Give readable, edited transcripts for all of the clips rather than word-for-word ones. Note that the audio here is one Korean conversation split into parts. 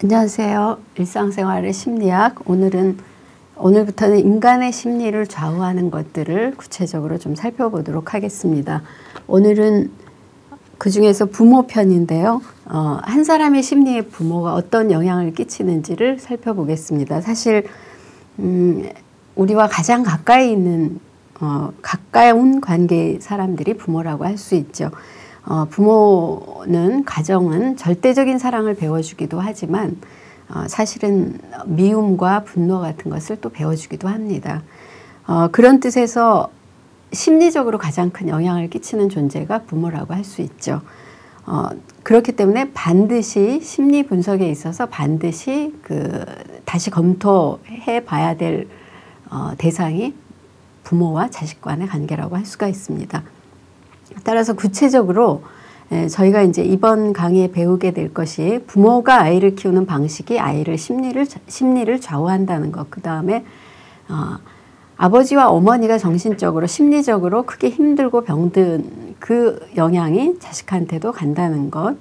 안녕하세요. 일상생활의 심리학. 오늘부터는 인간의 심리를 좌우하는 것들을 구체적으로 좀 살펴보도록 하겠습니다. 오늘은 그 중에서 부모 편인데요. 한 사람의 심리에 부모가 어떤 영향을 끼치는지를 살펴보겠습니다. 사실 우리와 가장 가까이 있는 가까운 관계의 사람들이 부모라고 할 수 있죠. 부모는 가정은 절대적인 사랑을 배워주기도 하지만 사실은 미움과 분노 같은 것을 또 배워주기도 합니다. 그런 뜻에서 심리적으로 가장 큰 영향을 끼치는 존재가 부모라고 할 수 있죠. 그렇기 때문에 반드시 심리 분석에 있어서 반드시 다시 검토해 봐야 될 대상이 부모와 자식 간의 관계라고 할 수가 있습니다. 따라서 구체적으로 저희가 이제 이번 강의에 배우게 될 것이 부모가 아이를 키우는 방식이 아이를 심리를 좌우한다는 것. 그 다음에 아버지와 어머니가 정신적으로 심리적으로 크게 힘들고 병든 그 영향이 자식한테도 간다는 것.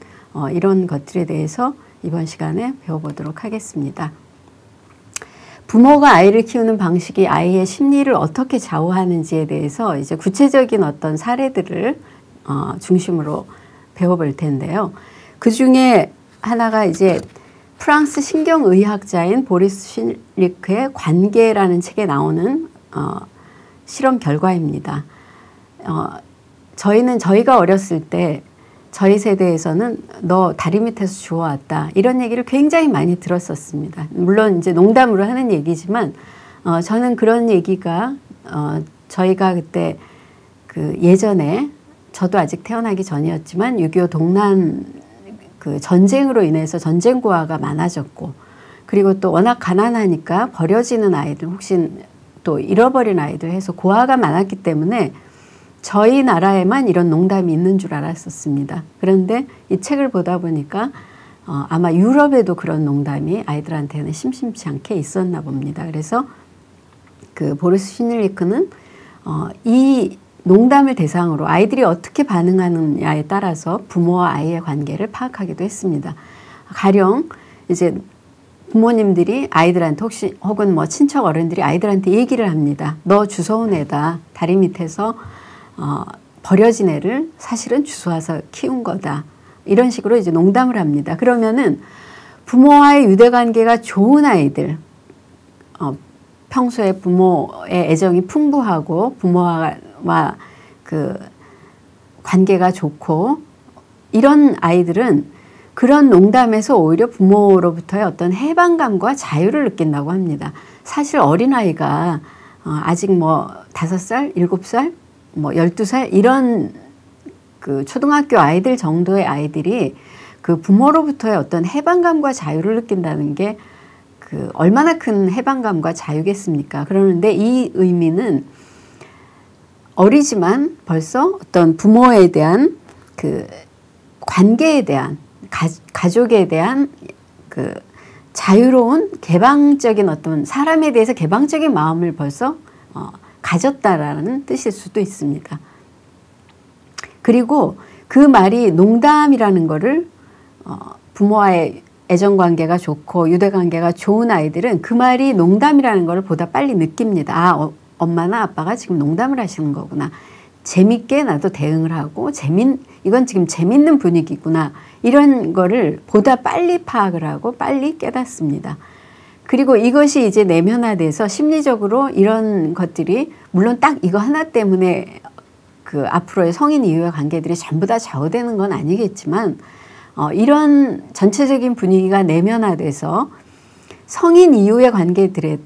이런 것들에 대해서 이번 시간에 배워보도록 하겠습니다. 부모가 아이를 키우는 방식이 아이의 심리를 어떻게 좌우하는지에 대해서 이제 구체적인 어떤 사례들을 중심으로 배워볼 텐데요. 그 중에 하나가 이제 프랑스 신경의학자인 보리스 슐리크의 관계라는 책에 나오는 실험 결과입니다. 저희가 어렸을 때 저희 세대에서는 너 다리 밑에서 주워왔다 이런 얘기를 굉장히 많이 들었었습니다. 물론 이제 농담으로 하는 얘기지만 저는 그런 얘기가 저희가 그때 예전에 저도 아직 태어나기 전이었지만 6.25 동란 전쟁으로 인해서 전쟁 고아가 많아졌고 그리고 또 워낙 가난하니까 버려지는 아이들 혹시 또 잃어버린 아이들 해서 고아가 많았기 때문에 저희 나라에만 이런 농담이 있는 줄 알았었습니다. 그런데 이 책을 보다 보니까 아마 유럽에도 그런 농담이 아이들한테는 심심치 않게 있었나 봅니다. 그래서 보리스 슐리크는 이 농담을 대상으로 아이들이 어떻게 반응하느냐에 따라서 부모와 아이의 관계를 파악하기도 했습니다. 가령 이제 부모님들이 아이들한테 혹은 뭐 친척 어른들이 아이들한테 얘기를 합니다. 너 주워온 애다. 다리 밑에서 버려진 애를 사실은 주워와서 키운 거다. 이런 식으로 이제 농담을 합니다. 그러면은 부모와의 유대관계가 좋은 아이들, 평소에 부모의 애정이 풍부하고 부모와 관계가 좋고 이런 아이들은 그런 농담에서 오히려 부모로부터의 어떤 해방감과 자유를 느낀다고 합니다. 사실 어린아이가 아직 뭐 5살, 7살, 뭐 12살 이런 초등학교 아이들 정도의 아이들이 부모로부터의 어떤 해방감과 자유를 느낀다는 게 얼마나 큰 해방감과 자유겠습니까? 그러는데 이 의미는 어리지만 벌써 어떤 부모에 대한 관계에 대한 가족에 대한 자유로운 개방적인 어떤 사람에 대해서 개방적인 마음을 벌써 가졌다라는 뜻일 수도 있습니다. 그리고 그 말이 농담이라는 거를 부모와의 애정관계가 좋고 유대관계가 좋은 아이들은 그 말이 농담이라는 거를 보다 빨리 느낍니다. 엄마나 아빠가 지금 농담을 하시는 거구나. 재밌게 나도 대응을 하고 이건 지금 재밌는 분위기구나. 이런 거를 보다 빨리 파악을 하고 빨리 깨닫습니다. 그리고 이것이 이제 내면화돼서 심리적으로 이런 것들이 물론 딱 이거 하나 때문에 앞으로의 성인 이후의 관계들이 전부 다 좌우되는 건 아니겠지만 이런 전체적인 분위기가 내면화돼서 성인 이후의 관계들에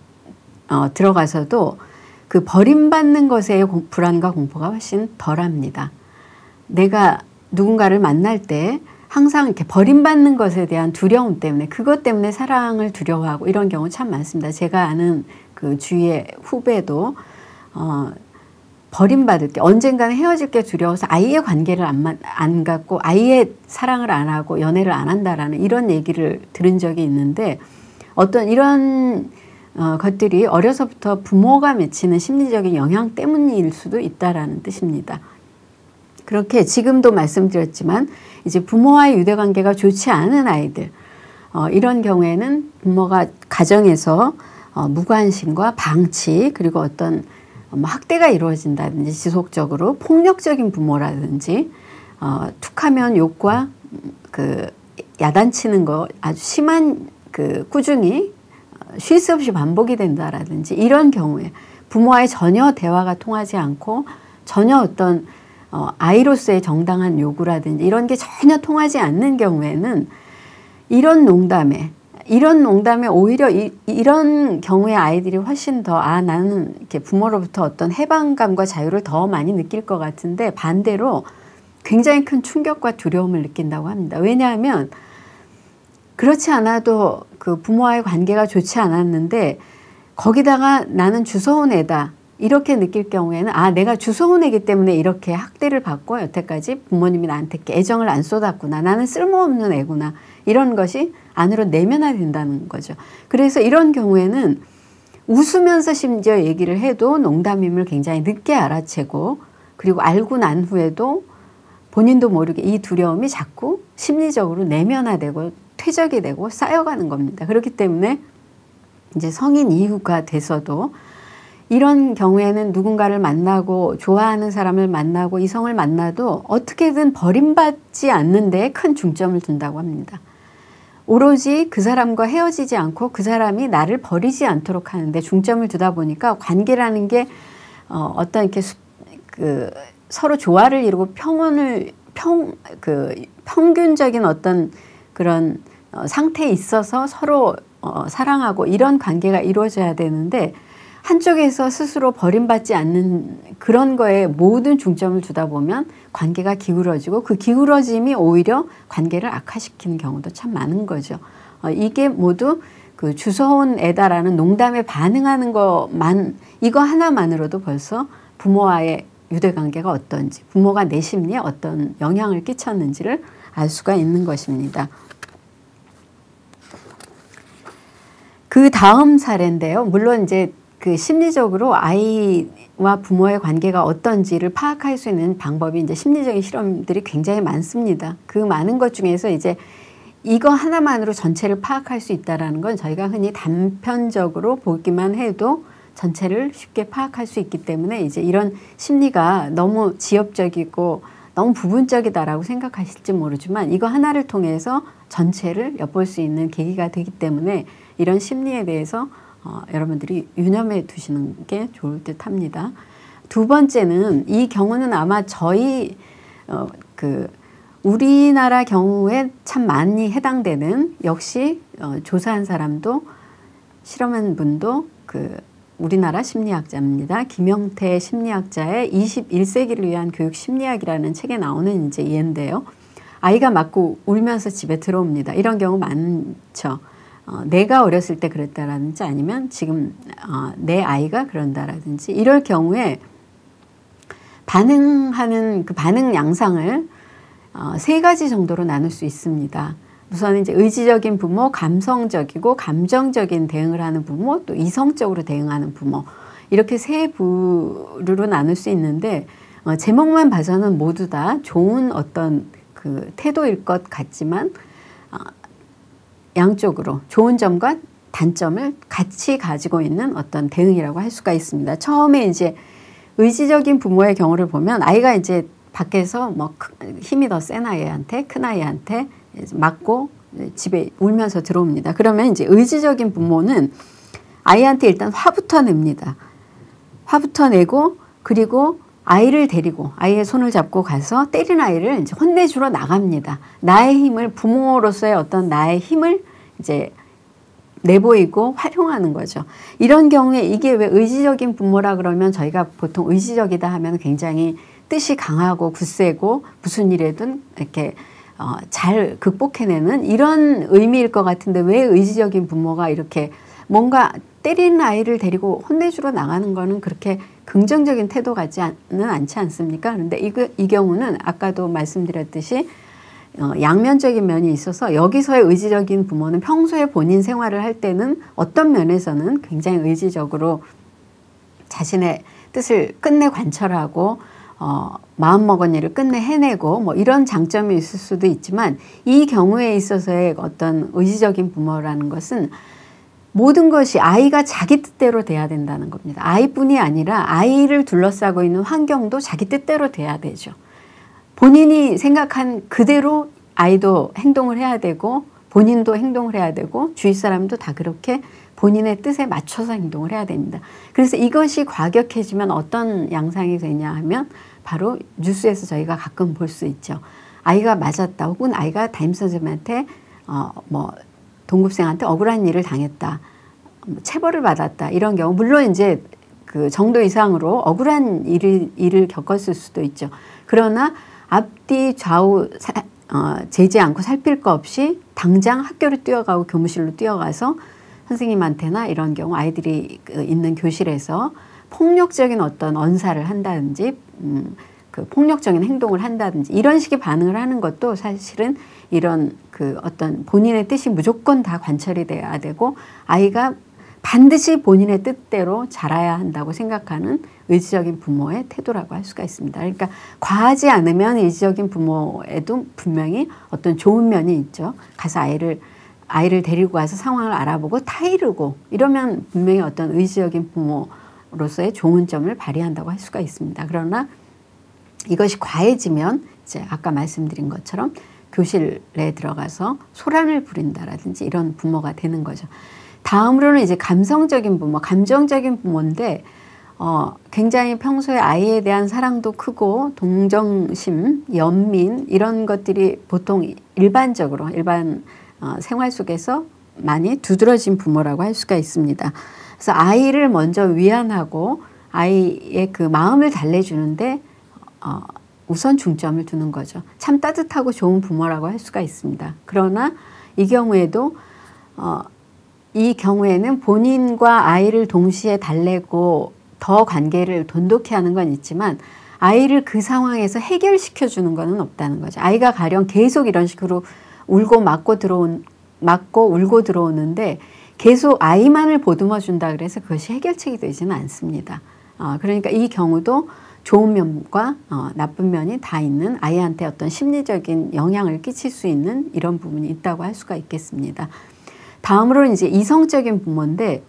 들어가서도 버림받는 것의 불안과 공포가 훨씬 덜합니다. 내가 누군가를 만날 때 항상 이렇게 버림받는 것에 대한 두려움 때문에 그것 때문에 사랑을 두려워하고 이런 경우 참 많습니다. 제가 아는 주위의 후배도 버림받을 게 언젠가는 헤어질 게 두려워서 아이의 관계를 안 갖고 아이의 사랑을 안 하고 연애를 안 한다라는 이런 얘기를 들은 적이 있는데 어떤 이런 것들이 어려서부터 부모가 미치는 심리적인 영향 때문일 수도 있다라는 뜻입니다. 그렇게 지금도 말씀드렸지만 이제 부모와의 유대관계가 좋지 않은 아이들 이런 경우에는 부모가 가정에서 무관심과 방치 그리고 어떤 학대가 이루어진다든지 지속적으로 폭력적인 부모라든지 툭하면 욕과 그 야단치는 거 아주 심한 그 꾸중이 쉴 새 없이 반복이 된다라든지 이런 경우에 부모와의 전혀 대화가 통하지 않고 전혀 어떤 아이로서의 정당한 요구라든지 이런 게 전혀 통하지 않는 경우에는 이런 농담에 오히려 이런 경우에 아이들이 훨씬 더 나는 이렇게 부모로부터 어떤 해방감과 자유를 더 많이 느낄 것 같은데 반대로 굉장히 큰 충격과 두려움을 느낀다고 합니다. 왜냐하면 그렇지 않아도 그 부모와의 관계가 좋지 않았는데 거기다가 나는 주워온 애다 이렇게 느낄 경우에는 내가 주워온 애기 때문에 이렇게 학대를 받고 여태까지 부모님이 나한테 애정을 안 쏟았구나. 나는 쓸모없는 애구나. 이런 것이 안으로 내면화된다는 거죠. 그래서 이런 경우에는 웃으면서 심지어 얘기를 해도 농담임을 굉장히 늦게 알아채고 그리고 알고 난 후에도 본인도 모르게 이 두려움이 자꾸 심리적으로 내면화되고 퇴적이 되고 쌓여가는 겁니다. 그렇기 때문에 이제 성인 이후가 돼서도 이런 경우에는 누군가를 만나고 좋아하는 사람을 만나고 이성을 만나도 어떻게든 버림받지 않는 데에 큰 중점을 둔다고 합니다. 오로지 그 사람과 헤어지지 않고 그 사람이 나를 버리지 않도록 하는데 중점을 두다 보니까 관계라는 게 어떤 이렇게 서로 조화를 이루고 평균적인 어떤 그런 상태에 있어서 서로 사랑하고 이런 관계가 이루어져야 되는데 한쪽에서 스스로 버림받지 않는 그런 거에 모든 중점을 두다 보면 관계가 기울어지고 그 기울어짐이 오히려 관계를 악화시키는 경우도 참 많은 거죠. 이게 모두 그 주워온 애다라는 농담에 반응하는 이거 하나만으로도 벌써 부모와의 유대관계가 어떤지 부모가 내 심리에 어떤 영향을 끼쳤는지를 알 수가 있는 것입니다. 그 다음 사례인데요. 물론 이제 그 심리적으로 아이와 부모의 관계가 어떤지를 파악할 수 있는 방법이 이제 심리적인 실험들이 굉장히 많습니다. 그 많은 것 중에서 이제 이거 하나만으로 전체를 파악할 수 있다는 건 저희가 흔히 단편적으로 보기만 해도 전체를 쉽게 파악할 수 있기 때문에 이제 이런 심리가 너무 지엽적이고 너무 부분적이다라고 생각하실지 모르지만 이거 하나를 통해서 전체를 엿볼 수 있는 계기가 되기 때문에 이런 심리에 대해서 여러분들이 유념해 두시는 게 좋을 듯 합니다. 두 번째는 이 경우는 아마 저희 우리나라 경우에 참 많이 해당되는 역시 조사한 사람도 실험한 분도 우리나라 심리학자입니다. 김영태 심리학자의 21세기를 위한 교육 심리학이라는 책에 나오는 이제 예인데요. 아이가 맞고 울면서 집에 들어옵니다. 이런 경우 많죠. 내가 어렸을 때 그랬다라든지 아니면 지금 내 아이가 그런다라든지 이럴 경우에 반응하는 그 반응 양상을 세 가지 정도로 나눌 수 있습니다. 우선 이제 의지적인 부모, 감성적이고 감정적인 대응을 하는 부모, 또 이성적으로 대응하는 부모 이렇게 세 부류로 나눌 수 있는데 제목만 봐서는 모두 다 좋은 어떤 그 태도일 것 같지만 양쪽으로 좋은 점과 단점을 같이 가지고 있는 어떤 대응이라고 할 수가 있습니다. 처음에 이제 의지적인 부모의 경우를 보면 아이가 이제 밖에서 뭐 힘이 더 센 아이한테 큰 아이한테 맞고 집에 울면서 들어옵니다. 그러면 이제 의지적인 부모는 아이한테 일단 화부터 냅니다. 화부터 내고 그리고 아이를 데리고 아이의 손을 잡고 가서 때린 아이를 이제 혼내주러 나갑니다. 나의 힘을 부모로서의 어떤 나의 힘을 이제 내보이고 활용하는 거죠. 이런 경우에 이게 왜 의지적인 부모라 그러면 저희가 보통 의지적이다 하면 굉장히 뜻이 강하고 굳세고 무슨 일에든 이렇게 잘 극복해내는 이런 의미일 것 같은데 왜 의지적인 부모가 이렇게 뭔가 때리는 아이를 데리고 혼내주러 나가는 거는 그렇게 긍정적인 태도 같지는 않지 않습니까? 그런데 이 경우는 아까도 말씀드렸듯이 양면적인 면이 있어서 여기서의 의지적인 부모는 평소에 본인 생활을 할 때는 어떤 면에서는 굉장히 의지적으로 자신의 뜻을 끝내 관철하고 마음먹은 일을 끝내 해내고 뭐 이런 장점이 있을 수도 있지만 이 경우에 있어서의 어떤 의지적인 부모라는 것은 모든 것이 아이가 자기 뜻대로 돼야 된다는 겁니다. 아이뿐이 아니라 아이를 둘러싸고 있는 환경도 자기 뜻대로 돼야 되죠. 본인이 생각한 그대로 아이도 행동을 해야 되고 본인도 행동을 해야 되고 주위 사람도 다 그렇게 본인의 뜻에 맞춰서 행동을 해야 됩니다. 그래서 이것이 과격해지면 어떤 양상이 되냐 하면 바로 뉴스에서 저희가 가끔 볼 수 있죠. 아이가 맞았다 혹은 아이가 담임선생님한테 뭐 동급생한테 억울한 일을 당했다. 체벌을 받았다. 이런 경우 물론 이제 그 정도 이상으로 억울한 일을 겪었을 수도 있죠. 그러나 앞뒤 좌우 재지 않고 살필 거 없이 당장 학교로 뛰어가고 교무실로 뛰어가서 선생님한테나 이런 경우 아이들이 있는 교실에서 폭력적인 어떤 언사를 한다든지 그 폭력적인 행동을 한다든지 이런 식의 반응을 하는 것도 사실은 이런 그 어떤 본인의 뜻이 무조건 다 관철이 돼야 되고 아이가 반드시 본인의 뜻대로 자라야 한다고 생각하는 의지적인 부모의 태도라고 할 수가 있습니다. 그러니까 과하지 않으면 의지적인 부모에도 분명히 어떤 좋은 면이 있죠. 가서 아이를 데리고 가서 상황을 알아보고 타이르고 이러면 분명히 어떤 의지적인 부모로서의 좋은 점을 발휘한다고 할 수가 있습니다. 그러나 이것이 과해지면 이제 아까 말씀드린 것처럼 교실에 들어가서 소란을 부린다라든지 이런 부모가 되는 거죠. 다음으로는 이제 감성적인 부모, 감정적인 부모인데 굉장히 평소에 아이에 대한 사랑도 크고 동정심, 연민 이런 것들이 보통 일반적으로 일반 생활 속에서 많이 두드러진 부모라고 할 수가 있습니다. 그래서 아이를 먼저 위안하고 아이의 그 마음을 달래주는데 우선 중점을 두는 거죠. 참 따뜻하고 좋은 부모라고 할 수가 있습니다. 그러나 이 경우에도 이 경우에는 본인과 아이를 동시에 달래고 더 관계를 돈독히 하는 건 있지만 아이를 그 상황에서 해결시켜 주는 건 없다는 거죠. 아이가 가령 계속 이런 식으로 울고 맞고 울고 들어오는데 계속 아이만을 보듬어 준다 그래서 그것이 해결책이 되지는 않습니다. 그러니까 이 경우도 좋은 면과 나쁜 면이 다 있는 아이한테 어떤 심리적인 영향을 끼칠 수 있는 이런 부분이 있다고 할 수가 있겠습니다. 다음으로는 이제 이성적인 부모인데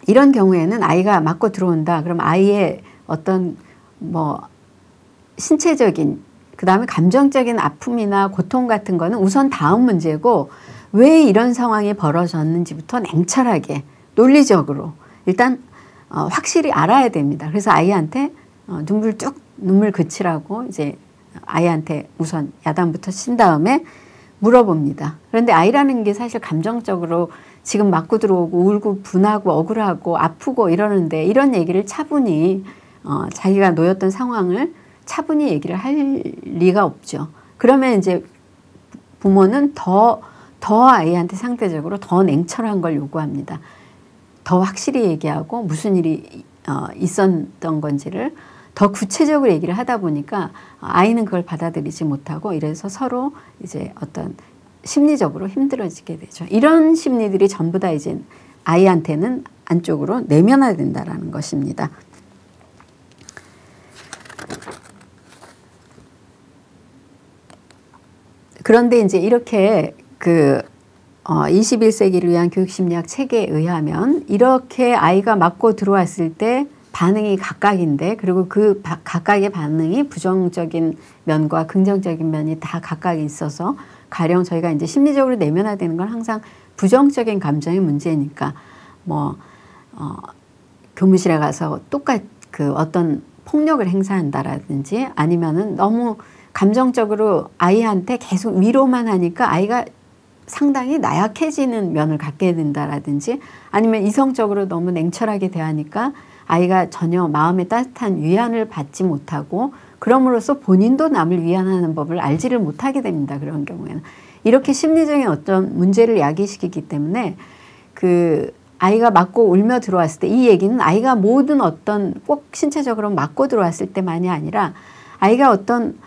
이런 경우에는 아이가 맞고 들어온다. 그럼 아이의 어떤 뭐 신체적인 그 다음에 감정적인 아픔이나 고통 같은 거는 우선 다음 문제고 왜 이런 상황이 벌어졌는지부터 냉철하게 논리적으로 일단 확실히 알아야 됩니다. 그래서 아이한테 눈물 그치라고 이제 아이한테 우선 야단부터 친 다음에 물어봅니다. 그런데 아이라는 게 사실 감정적으로 지금 맞고 들어오고 울고 분하고 억울하고 아프고 이러는데 이런 얘기를 차분히 자기가 놓였던 상황을 차분히 얘기를 할 리가 없죠. 그러면 이제 부모는 더 아이한테 상대적으로 더 냉철한 걸 요구합니다. 더 확실히 얘기하고 무슨 일이 있었던 건지를 더 구체적으로 얘기를 하다 보니까 아이는 그걸 받아들이지 못하고 이래서 서로 이제 어떤 심리적으로 힘들어지게 되죠. 이런 심리들이 전부 다 이제 아이한테는 안쪽으로 내면화된다라는 것입니다. 그런데 이제 이렇게 그 21세기를 위한 교육심리학 책에 의하면 이렇게 아이가 맞고 들어왔을 때 반응이 각각인데 그리고 그 각각의 반응이 부정적인 면과 긍정적인 면이 다 각각 있어서 가령 저희가 이제 심리적으로 내면화되는 건 항상 부정적인 감정의 문제니까 뭐 교무실에 가서 그 어떤 폭력을 행사한다라든지 아니면은 너무 감정적으로 아이한테 계속 위로만 하니까 아이가 상당히 나약해지는 면을 갖게 된다라든지 아니면 이성적으로 너무 냉철하게 대하니까 아이가 전혀 마음의 따뜻한 위안을 받지 못하고 그럼으로써 본인도 남을 위안하는 법을 알지를 못하게 됩니다. 그런 경우에는. 이렇게 심리적인 어떤 문제를 야기시키기 때문에 그 아이가 맞고 울며 들어왔을 때 이 얘기는 아이가 모든 어떤 꼭 신체적으로 맞고 들어왔을 때만이 아니라 아이가 어떤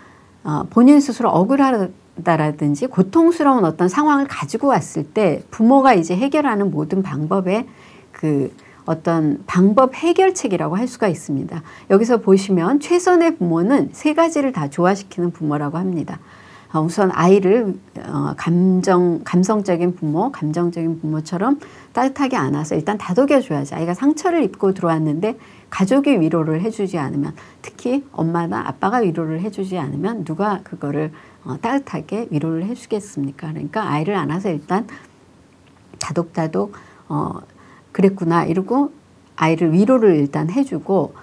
본인 스스로 억울하다라든지 고통스러운 어떤 상황을 가지고 왔을 때 부모가 이제 해결하는 모든 방법에 그 어떤 방법 해결책이라고 할 수가 있습니다. 여기서 보시면 최선의 부모는 세 가지를 다 조화시키는 부모라고 합니다. 우선 아이를 감성적인 부모, 감정적인 부모처럼 따뜻하게 안아서 일단 다독여줘야지. 아이가 상처를 입고 들어왔는데 가족이 위로를 해주지 않으면, 특히 엄마나 아빠가 위로를 해주지 않으면 누가 그거를 따뜻하게 위로를 해주겠습니까? 그러니까 아이를 안아서 일단 다독다독 그랬구나 이러고 아이를 위로를 일단 해주고,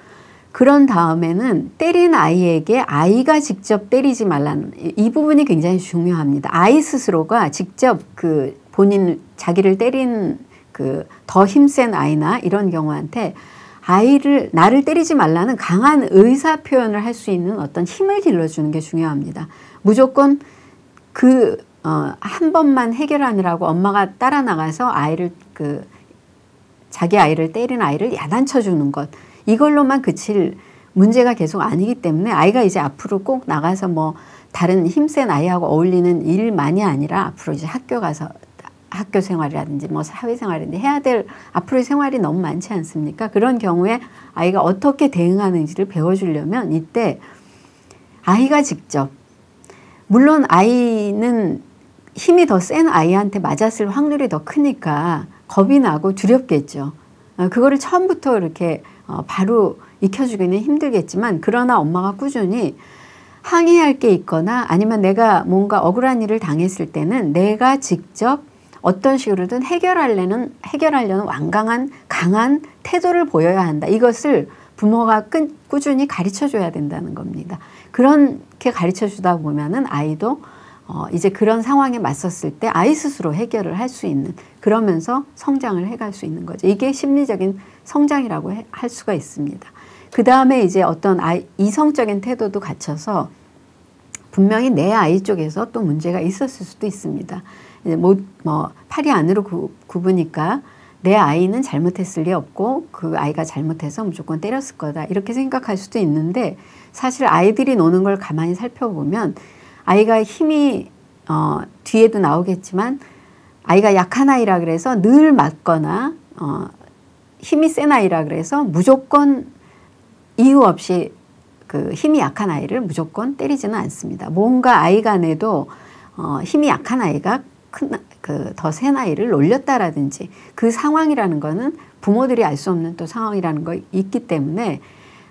그런 다음에는 때린 아이에게 아이가 직접 때리지 말라는 이 부분이 굉장히 중요합니다. 아이 스스로가 직접 그 본인 자기를 때린 그 더 힘센 아이나 이런 경우한테 나를 때리지 말라는 강한 의사 표현을 할 수 있는 어떤 힘을 길러주는 게 중요합니다. 무조건 한 번만 해결하느라고 엄마가 따라 나가서 자기 아이를 때린 아이를 야단쳐 주는 것, 이걸로만 그칠 문제가 계속 아니기 때문에 아이가 이제 앞으로 꼭 나가서 뭐 다른 힘센 아이하고 어울리는 일만이 아니라 앞으로 이제 학교 가서 학교 생활이라든지 뭐 사회생활이라든지 해야 될 앞으로의 생활이 너무 많지 않습니까? 그런 경우에 아이가 어떻게 대응하는지를 배워주려면 이때 아이가 직접, 물론 아이는 힘이 더 센 아이한테 맞았을 확률이 더 크니까 겁이 나고 두렵겠죠. 그거를 처음부터 이렇게 바로 익혀주기는 힘들겠지만, 그러나 엄마가 꾸준히 항의할 게 있거나 아니면 내가 뭔가 억울한 일을 당했을 때는 내가 직접 어떤 식으로든 해결하려는 완강한 강한 태도를 보여야 한다. 이것을 부모가 꾸준히 가르쳐줘야 된다는 겁니다. 그렇게 가르쳐주다 보면은 아이도 이제 그런 상황에 맞섰을 때 아이 스스로 해결을 할 수 있는, 그러면서 성장을 해갈 수 있는 거죠. 이게 심리적인 성장이라고 할 수가 있습니다. 그 다음에 이제 어떤 이성적인 태도도 갖춰서 분명히 내 아이 쪽에서 또 문제가 있었을 수도 있습니다. 팔이 안으로 굽으니까 내 아이는 잘못했을 리 없고 그 아이가 잘못해서 무조건 때렸을 거다 이렇게 생각할 수도 있는데, 사실 아이들이 노는 걸 가만히 살펴보면 아이가 힘이 뒤에도 나오겠지만 아이가 약한 아이라 그래서 늘 맞거나 힘이 센 아이라 그래서 무조건 이유 없이 그 힘이 약한 아이를 무조건 때리지는 않습니다. 뭔가 아이 간에도 힘이 약한 아이가 더 센 아이를 놀렸다라든지, 그 상황이라는 거는 부모들이 알 수 없는 또 상황이라는 거 있기 때문에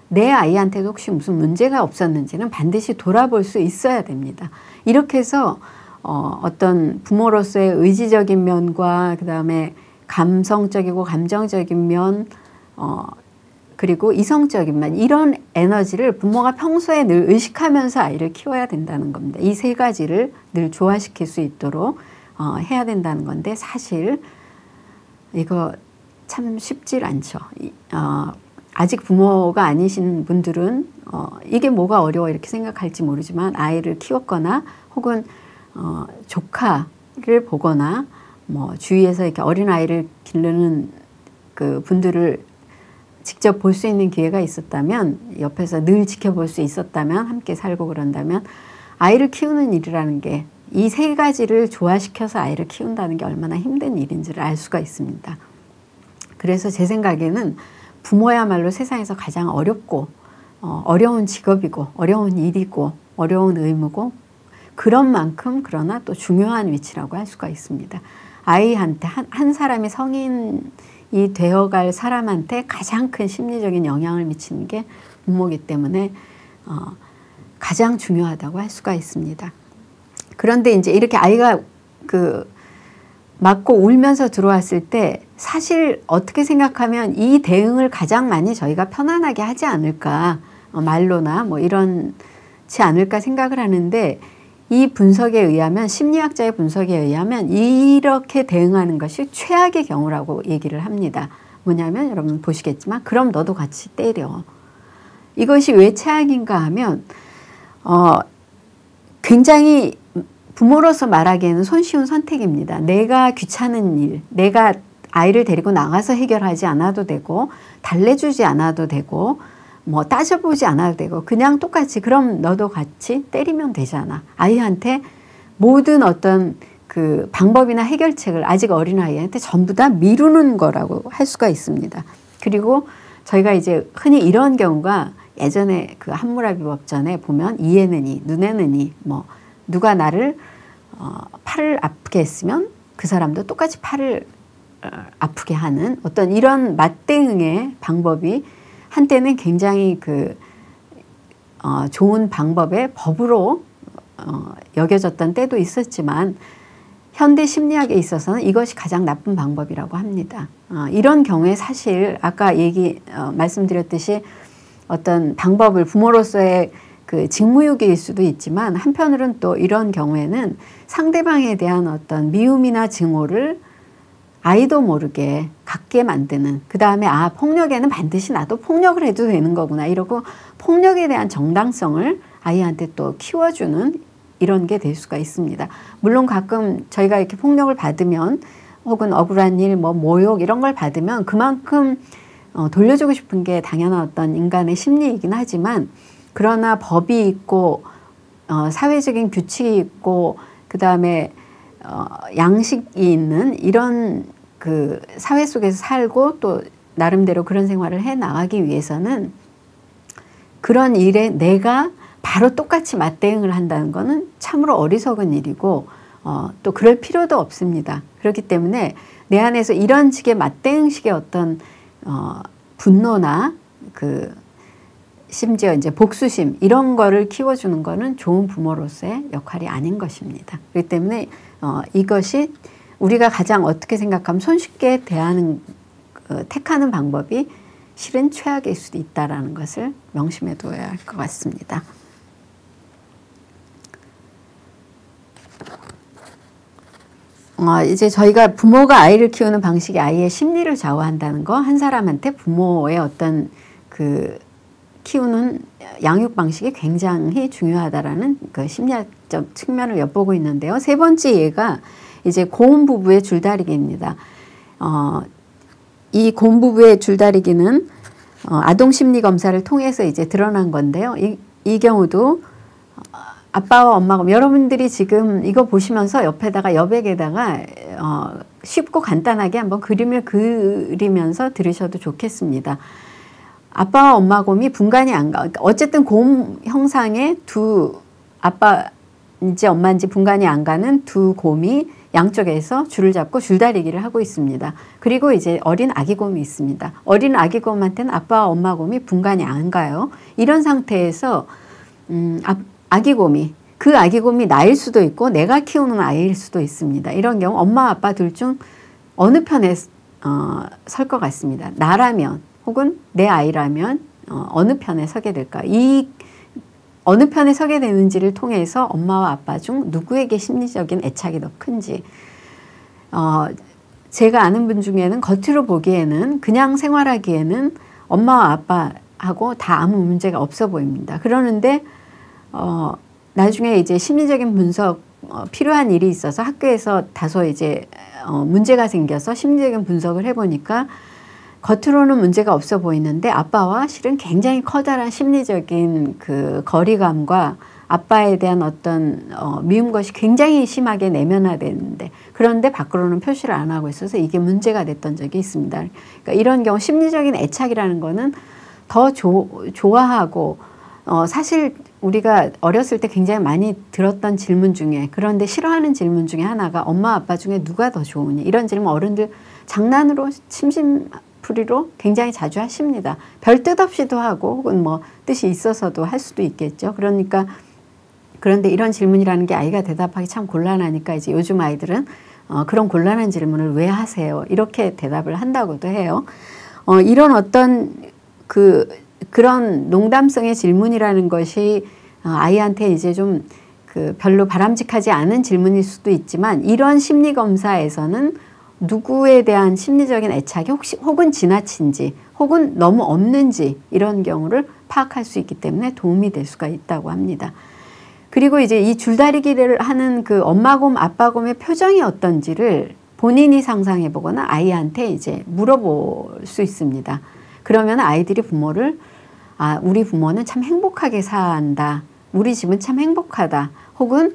내 아이한테도 혹시 무슨 문제가 없었는지는 반드시 돌아볼 수 있어야 됩니다. 이렇게 해서 어떤 부모로서의 의지적인 면과 그 다음에 감성적이고 감정적인 면, 그리고 이성적인 면, 이런 에너지를 부모가 평소에 늘 의식하면서 아이를 키워야 된다는 겁니다. 이 세 가지를 늘 조화시킬 수 있도록 해야 된다는 건데, 사실 이거 참 쉽질 않죠. 아직 부모가 아니신 분들은 이게 뭐가 어려워 이렇게 생각할지 모르지만, 아이를 키웠거나 혹은 조카를 보거나 뭐 주위에서 이렇게 어린아이를 기르는 그 분들을 직접 볼 수 있는 기회가 있었다면, 옆에서 늘 지켜볼 수 있었다면, 함께 살고 그런다면, 아이를 키우는 일이라는 게 이 세 가지를 조화시켜서 아이를 키운다는 게 얼마나 힘든 일인지를 알 수가 있습니다. 그래서 제 생각에는 부모야말로 세상에서 가장 어렵고 어려운 직업이고 어려운 일이고 어려운 의무고, 그런 만큼 그러나 또 중요한 위치라고 할 수가 있습니다. 아이한테 한 사람이 성인이 되어갈 사람한테 가장 큰 심리적인 영향을 미치는 게 부모이기 때문에 가장 중요하다고 할 수가 있습니다. 그런데 이제 이렇게 아이가 맞고 울면서 들어왔을 때 사실 어떻게 생각하면 이 대응을 가장 많이 저희가 편안하게 하지 않을까, 말로나 뭐 이런지 않을까 생각을 하는데, 이 분석에 의하면, 심리학자의 분석에 의하면 이렇게 대응하는 것이 최악의 경우라고 얘기를 합니다. 뭐냐면 여러분 보시겠지만, 그럼 너도 같이 때려. 이것이 왜 최악인가 하면 굉장히 부모로서 말하기에는 손쉬운 선택입니다. 내가 귀찮은 일, 내가 아이를 데리고 나가서 해결하지 않아도 되고, 달래주지 않아도 되고, 뭐 따져보지 않아도 되고, 그냥 똑같이 그럼 너도 같이 때리면 되잖아. 아이한테 모든 어떤 그 방법이나 해결책을 아직 어린아이한테 전부 다 미루는 거라고 할 수가 있습니다. 그리고 저희가 이제 흔히 이런 경우가 예전에 그 한무라비 법전에 보면 이에는 이, 눈에는 이, 뭐 누가 나를 팔을 아프게 했으면 그 사람도 똑같이 팔을 아프게 하는 어떤 이런 맞대응의 방법이 한때는 굉장히 그 좋은 방법의 법으로 여겨졌던 때도 있었지만 현대 심리학에 있어서는 이것이 가장 나쁜 방법이라고 합니다. 이런 경우에 사실 아까 말씀드렸듯이 어떤 방법을 부모로서의 그 직무유기일 수도 있지만 한편으로는 또 이런 경우에는 상대방에 대한 어떤 미움이나 증오를 아이도 모르게 갖게 만드는, 그 다음에 폭력에는 반드시 나도 폭력을 해도 되는 거구나 이러고 폭력에 대한 정당성을 아이한테 또 키워주는 이런 게 될 수가 있습니다. 물론 가끔 저희가 이렇게 폭력을 받으면 혹은 억울한 일, 모욕 이런 걸 받으면 그만큼 돌려주고 싶은 게 당연한 어떤 인간의 심리이긴 하지만 그러나 법이 있고 사회적인 규칙이 있고 그 다음에 양식이 있는 이런 그 사회 속에서 살고 또 나름대로 그런 생활을 해 나가기 위해서는 그런 일에 내가 바로 똑같이 맞대응을 한다는 것은 참으로 어리석은 일이고 또 그럴 필요도 없습니다. 그렇기 때문에 내 안에서 이런 식의 맞대응식의 어떤 분노나 그 심지어 이제 복수심 이런 거를 키워주는 거는 좋은 부모로서의 역할이 아닌 것입니다. 그렇기 때문에 이것이 우리가 가장 어떻게 생각하면 손쉽게 택하는 방법이 실은 최악일 수도 있다는 것을 명심해 둬야 할 것 같습니다. 이제 저희가 부모가 아이를 키우는 방식이 아이의 심리를 좌우한다는 거, 한 사람한테 부모의 어떤 그 키우는 양육 방식이 굉장히 중요하다라는 그 심리학적 측면을 엿보고 있는데요. 세 번째 예가 이제 고음 부부의 줄다리기입니다. 이 고음 부부의 줄다리기는 아동 심리 검사를 통해서 이제 드러난 건데요. 이 경우도 아빠와 엄마가 여러분들이 지금 이거 보시면서 여백에다가 쉽고 간단하게 한번 그림을 그리면서 들으셔도 좋겠습니다. 아빠와 엄마 곰이 분간이 안 가. 어쨌든 곰 형상의 두 아빠인지 엄마인지 분간이 안 가는 두 곰이 양쪽에서 줄을 잡고 줄다리기를 하고 있습니다. 그리고 이제 어린 아기 곰이 있습니다. 어린 아기 곰한테는 아빠와 엄마 곰이 분간이 안 가요. 이런 상태에서 아기 곰이 나일 수도 있고 내가 키우는 아이일 수도 있습니다. 이런 경우 엄마 아빠 둘 중 어느 편에 설 것 같습니다. 나라면 혹은 내 아이라면 어느 편에 서게 될까? 이 어느 편에 서게 되는지를 통해서 엄마와 아빠 중 누구에게 심리적인 애착이 더 큰지 제가 아는 분 중에는 겉으로 보기에는 그냥 생활하기에는 엄마와 아빠하고 다 아무 문제가 없어 보입니다. 그러는데 나중에 이제 심리적인 분석 필요한 일이 있어서 학교에서 다소 이제 문제가 생겨서 심리적인 분석을 해보니까 겉으로는 문제가 없어 보이는데 아빠와 실은 굉장히 커다란 심리적인 그 거리감과 아빠에 대한 어떤 미운 것이 굉장히 심하게 내면화되는데 그런데 밖으로는 표시를 안 하고 있어서 이게 문제가 됐던 적이 있습니다. 그러니까 이런 경우 심리적인 애착이라는 거는 더 좋아하고 사실 우리가 어렸을 때 굉장히 많이 들었던 질문 중에 그런데 싫어하는 질문 중에 하나가 엄마 아빠 중에 누가 더 좋으니 이런 질문 어른들 장난으로 심심풀이로 굉장히 자주 하십니다. 별 뜻 없이도 하고 혹은 뭐 뜻이 있어서도 할 수도 있겠죠. 그런데 이런 질문이라는 게 아이가 대답하기 참 곤란하니까 이제 요즘 아이들은 그런 곤란한 질문을 왜 하세요? 이렇게 대답을 한다고도 해요. 이런 어떤 그런 농담성의 질문이라는 것이 아이한테 이제 좀 별로 바람직하지 않은 질문일 수도 있지만 이런 심리 검사에서는 누구에 대한 심리적인 애착이 혹은 지나친지 혹은 너무 없는지 이런 경우를 파악할 수 있기 때문에 도움이 될 수가 있다고 합니다. 그리고 이제 이 줄다리기를 하는 그 엄마곰 아빠곰의 표정이 어떤지를 본인이 상상해 보거나 아이한테 이제 물어볼 수 있습니다. 그러면 아이들이 부모를 우리 부모는 참 행복하게 산다. 우리 집은 참 행복하다. 혹은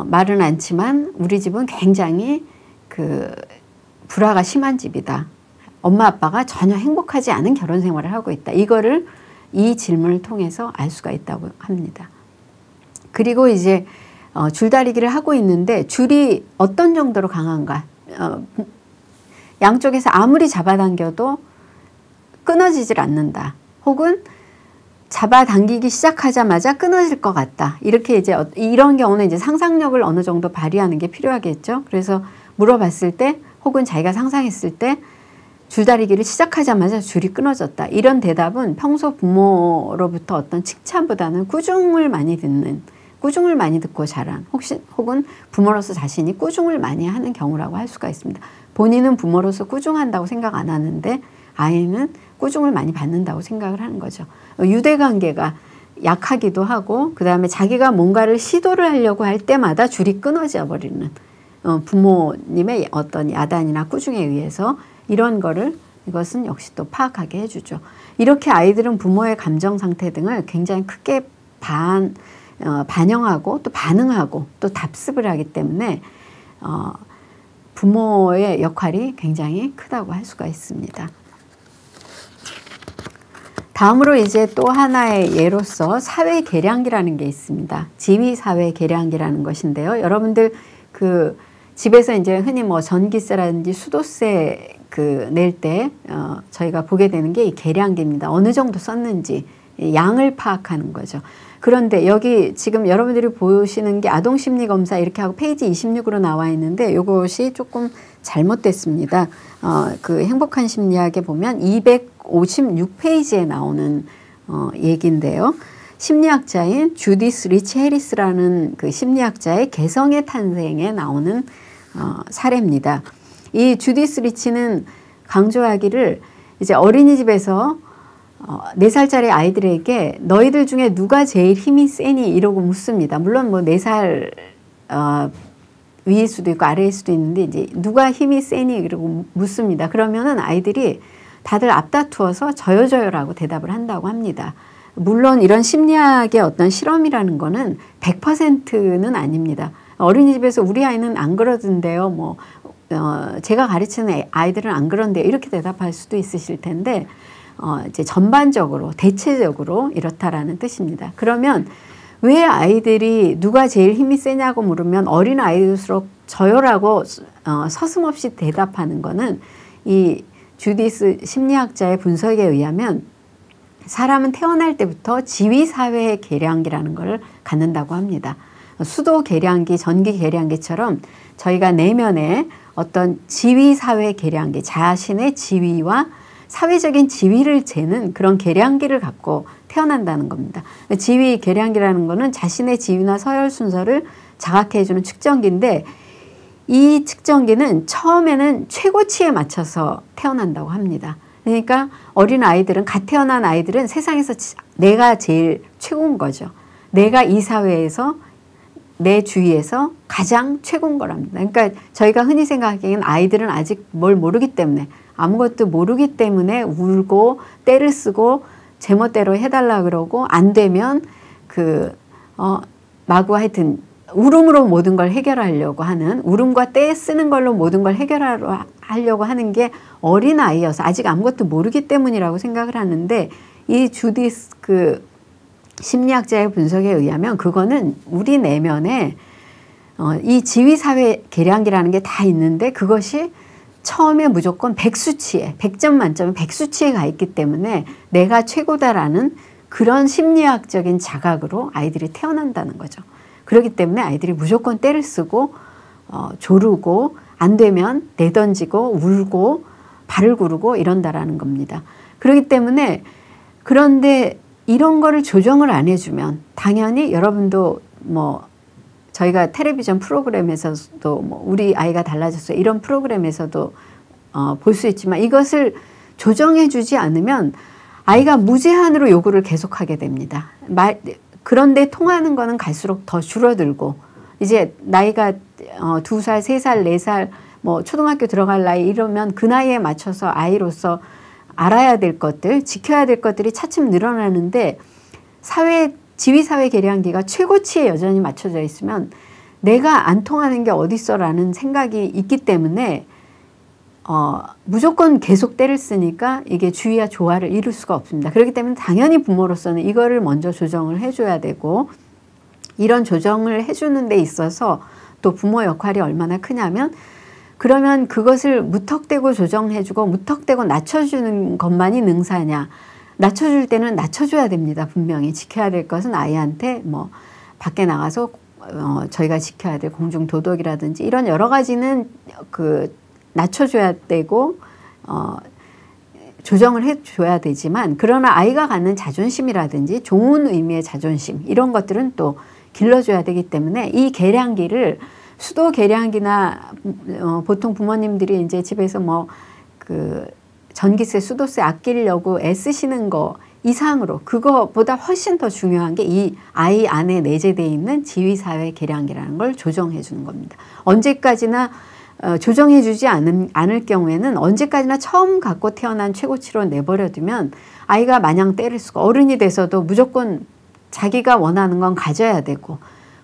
말은 않지만 우리 집은 굉장히 불화가 심한 집이다. 엄마 아빠가 전혀 행복하지 않은 결혼 생활을 하고 있다. 이거를 이 질문을 통해서 알 수가 있다고 합니다. 그리고 이제 줄다리기를 하고 있는데 줄이 어떤 정도로 강한가. 양쪽에서 아무리 잡아당겨도 끊어지질 않는다. 혹은 잡아당기기 시작하자마자 끊어질 것 같다. 이렇게 이제 이런 경우는 이제 상상력을 어느 정도 발휘하는 게 필요하겠죠. 그래서 물어봤을 때 혹은 자기가 상상했을 때 줄다리기를 시작하자마자 줄이 끊어졌다. 이런 대답은 평소 부모로부터 어떤 칭찬보다는 꾸중을 많이 듣고 자란 혹은 부모로서 자신이 꾸중을 많이 하는 경우라고 할 수가 있습니다. 본인은 부모로서 꾸중한다고 생각 안 하는데 아이는 꾸중을 많이 받는다고 생각을 하는 거죠. 유대관계가 약하기도 하고 그 다음에 자기가 뭔가를 시도를 하려고 할 때마다 줄이 끊어져 버리는 부모님의 어떤 야단이나 꾸중에 의해서 이런 거를 이것은 역시 또 파악하게 해주죠. 이렇게 아이들은 부모의 감정 상태 등을 굉장히 크게 반영하고 또 반응하고 또 답습을 하기 때문에 부모의 역할이 굉장히 크다고 할 수가 있습니다. 다음으로 이제 또 하나의 예로서 사회 계량기라는 게 있습니다. 지위 사회 계량기라는 것인데요. 여러분들 그 집에서 이제 흔히 뭐 전기세라든지 수도세 낼 때 저희가 보게 되는 게 이 계량기입니다. 어느 정도 썼는지 양을 파악하는 거죠. 그런데 여기 지금 여러분들이 보시는 게 아동심리검사 이렇게 하고 페이지 26으로 나와 있는데 이것이 조금 잘못됐습니다. 그 행복한 심리학에 보면 256페이지에 나오는 얘기인데요. 심리학자인 주디스 리치 해리스라는 그 심리학자의 개성의 탄생에 나오는 사례입니다. 이 주디스 리치는 강조하기를 이제 어린이집에서 4살짜리 아이들에게 너희들 중에 누가 제일 힘이 세니 이러고 묻습니다. 물론 뭐 4살 위일 수도 있고 아래일 수도 있는데 이제 누가 힘이 세니 이러고 묻습니다. 그러면은 아이들이 다들 앞다투어서 저요저요라고 대답을 한다고 합니다. 물론 이런 심리학의 어떤 실험이라는 거는 100%는 아닙니다. 어린이집에서 우리 아이는 안 그러던데요. 뭐 제가 가르치는 아이들은 안 그런데요. 이렇게 대답할 수도 있으실 텐데 이제 전반적으로 대체적으로 이렇다라는 뜻입니다. 그러면 왜 아이들이 누가 제일 힘이 세냐고 물으면 어린 아이들일수록 저요라고 서슴없이 대답하는 거는 이 주디스 심리학자의 분석에 의하면 사람은 태어날 때부터 지위사회 계량기라는 걸 갖는다고 합니다. 수도 계량기, 전기 계량기처럼 저희가 내면에 어떤 지위사회 계량기, 자신의 지위와 사회적인 지위를 재는 그런 계량기를 갖고 태어난다는 겁니다. 지위 계량기라는 거는 자신의 지위나 서열 순서를 자각해주는 측정기인데 이 측정기는 처음에는 최고치에 맞춰서 태어난다고 합니다. 그러니까 어린 아이들은 갓 태어난 아이들은 세상에서 내가 제일 최고인 거죠. 내가 이 사회에서 내 주위에서 가장 최고인 거랍니다. 그러니까 저희가 흔히 생각하기에는 아이들은 아직 뭘 모르기 때문에 아무것도 모르기 때문에 울고 떼를 쓰고 제멋대로 해달라 그러고 안 되면 마구 하여튼 울음으로 모든 걸 해결하려고 하는 울음과 떼 쓰는 걸로 모든 걸 해결하려고 하는 게 어린아이여서 아직 아무것도 모르기 때문이라고 생각을 하는데 이 주디스 심리학자의 분석에 의하면 그거는 우리 내면에 이 지위사회 계량기라는 게 다 있는데 그것이 처음에 무조건 100수치에 100점 만점에 100수치에 가 있기 때문에 내가 최고다라는 그런 심리학적인 자각으로 아이들이 태어난다는 거죠. 그렇기 때문에 아이들이 무조건 떼를 쓰고 조르고 안 되면 내던지고 울고 발을 구르고 이런다라는 겁니다. 그렇기 때문에 그런데 이런 거를 조정을 안 해주면 당연히 여러분도 뭐 저희가 텔레비전 프로그램에서도 뭐 우리 아이가 달라졌어요. 이런 프로그램에서도 볼 수 있지만 이것을 조정해 주지 않으면 아이가 무제한으로 요구를 계속하게 됩니다. 그런데 통하는 거는 갈수록 더 줄어들고 이제 나이가 2살, 3살, 4살 뭐 초등학교 들어갈 나이 이러면 그 나이에 맞춰서 아이로서 알아야 될 것들, 지켜야 될 것들이 차츰 늘어나는데 지위사회 계량기가 최고치에 여전히 맞춰져 있으면 내가 안 통하는 게 어딨어라는 생각이 있기 때문에 무조건 계속 때를 쓰니까 이게 주의와 조화를 이룰 수가 없습니다. 그렇기 때문에 당연히 부모로서는 이거를 먼저 조정을 해줘야 되고, 이런 조정을 해주는 데 있어서 또 부모 역할이 얼마나 크냐면, 그러면 그것을 무턱대고 조정해주고 무턱대고 낮춰주는 것만이 능사냐. 낮춰줄 때는 낮춰줘야 됩니다. 분명히 지켜야 될 것은 아이한테 뭐 밖에 나가서 저희가 지켜야 될 공중 도덕이라든지 이런 여러 가지는 그 낮춰줘야 되고 조정을 해줘야 되지만, 그러나 아이가 갖는 자존심이라든지 좋은 의미의 자존심 이런 것들은 또 길러줘야 되기 때문에, 이 계량기를 수도 계량기나 보통 부모님들이 이제 집에서 뭐 그 전기세, 수도세 아끼려고 애쓰시는 거 이상으로 그거보다 훨씬 더 중요한 게 이 아이 안에 내재되어 있는 지위사회 계량기라는 걸 조정해 주는 겁니다. 언제까지나 조정해 주지 않을 경우에는 언제까지나 처음 갖고 태어난 최고치로 내버려두면 아이가 마냥 때릴 수가, 어른이 돼서도 무조건 자기가 원하는 건 가져야 되고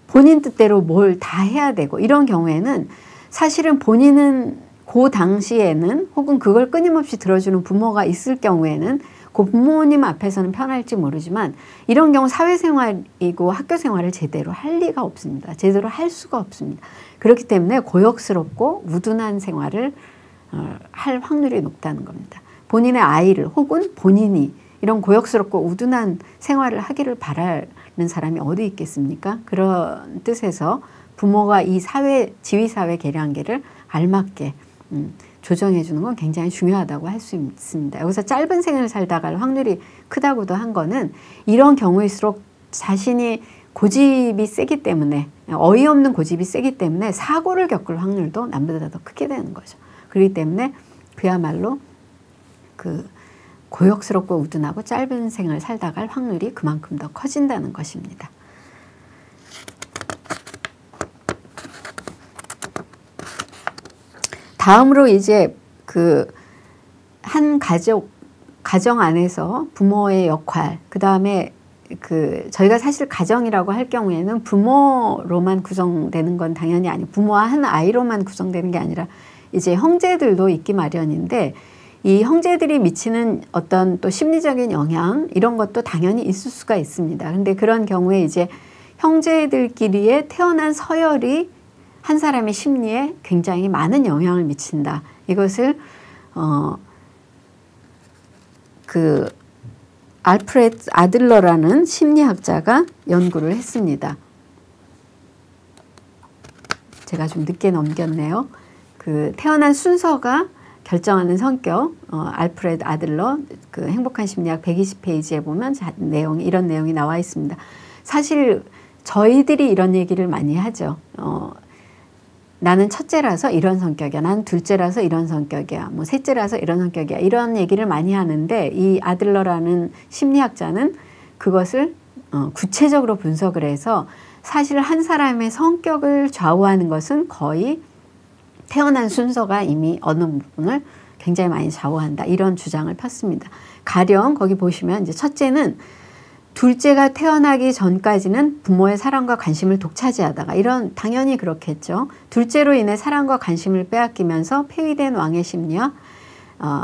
본인 뜻대로 뭘 다 해야 되고, 이런 경우에는 사실은 본인은 그 당시에는 혹은 그걸 끊임없이 들어주는 부모가 있을 경우에는 그 부모님 앞에서는 편할지 모르지만, 이런 경우 사회생활이고 학교생활을 제대로 할 리가 없습니다. 제대로 할 수가 없습니다. 그렇기 때문에 고역스럽고 우둔한 생활을 할 확률이 높다는 겁니다. 본인의 아이를 혹은 본인이 이런 고역스럽고 우둔한 생활을 하기를 바라는 사람이 어디 있겠습니까? 그런 뜻에서 부모가 이 지위사회 계량기를 알맞게 조정해 주는 건 굉장히 중요하다고 할 수 있습니다. 여기서 짧은 생을 살다 갈 확률이 크다고도 한 거는, 이런 경우일수록 자신이 고집이 세기 때문에, 어이없는 고집이 세기 때문에 사고를 겪을 확률도 남보다 더 크게 되는 거죠. 그렇기 때문에 그야말로 그 고역스럽고 우둔하고 짧은 생을 살다 갈 확률이 그만큼 더 커진다는 것입니다. 다음으로 이제 그 한 가정 안에서 부모의 역할, 그 다음에 저희가 사실 가정이라고 할 경우에는 부모로만 구성되는 건 당연히 아니고, 부모와 한 아이로만 구성되는 게 아니라 이제 형제들도 있기 마련인데, 이 형제들이 미치는 어떤 또 심리적인 영향 이런 것도 당연히 있을 수가 있습니다. 근데 그런 경우에 이제 형제들끼리의 태어난 서열이 한 사람의 심리에 굉장히 많은 영향을 미친다. 이것을 그 알프레드 아들러라는 심리학자가 연구를 했습니다. 제가 좀 늦게 넘겼네요. 그 태어난 순서가 결정하는 성격, 알프레드 아들러 그 행복한 심리학 120페이지에 보면 이런 내용이 나와 있습니다. 사실 저희들이 이런 얘기를 많이 하죠. 나는 첫째라서 이런 성격이야. 나는 둘째라서 이런 성격이야. 뭐 셋째라서 이런 성격이야. 이런 얘기를 많이 하는데, 이 아들러라는 심리학자는 그것을 구체적으로 분석을 해서 사실 한 사람의 성격을 좌우하는 것은 거의 태어난 순서가 이미 어느 부분을 굉장히 많이 좌우한다. 이런 주장을 폈습니다. 가령 거기 보시면 이제 첫째는 둘째가 태어나기 전까지는 부모의 사랑과 관심을 독차지하다가, 이런 당연히 그렇겠죠. 둘째로 인해 사랑과 관심을 빼앗기면서 폐위된 왕의 심리와